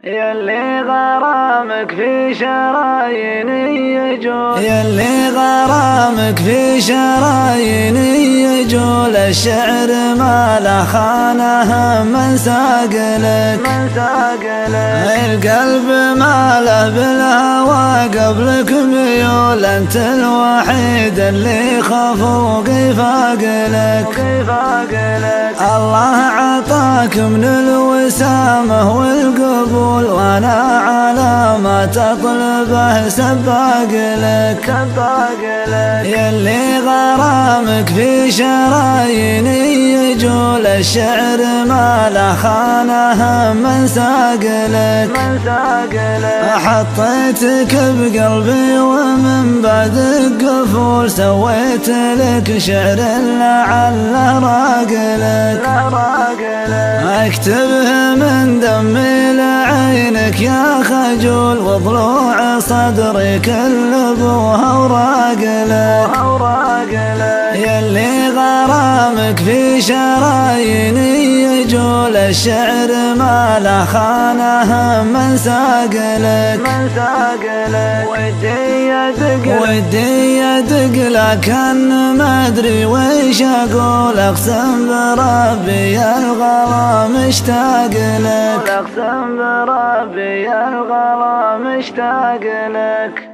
يلي غرامك في شراييني يجول، يلي غرامك في شراييني يجول. الشعر ما له خانه من ساقلك، القلب ما له بالهوى قبلك ميول. انت الوحيد اللي خفوقي فاقلك، الله عطاك من الوسامة والقبول، وانا على ما تطلبه سباق لك. يلي غرامك في شراييني يجول. الشعر ما له خانه من ساقلك، حطيتك بقلبي ومن بعد القفول سويت لك شعر لعله راقلك. اكتبه من دمي لعينك يا خجول، وضلوع صدري كل ابوها وراقلك. يلي غرامك في شراييني يجول. الشعر ما له خانه من ساقلك، ودي يدق لكن ما ادري ويش اقول. اقسم بربي الغلا مشتاق لك، اقسم بربي الغلا مشتاق لك.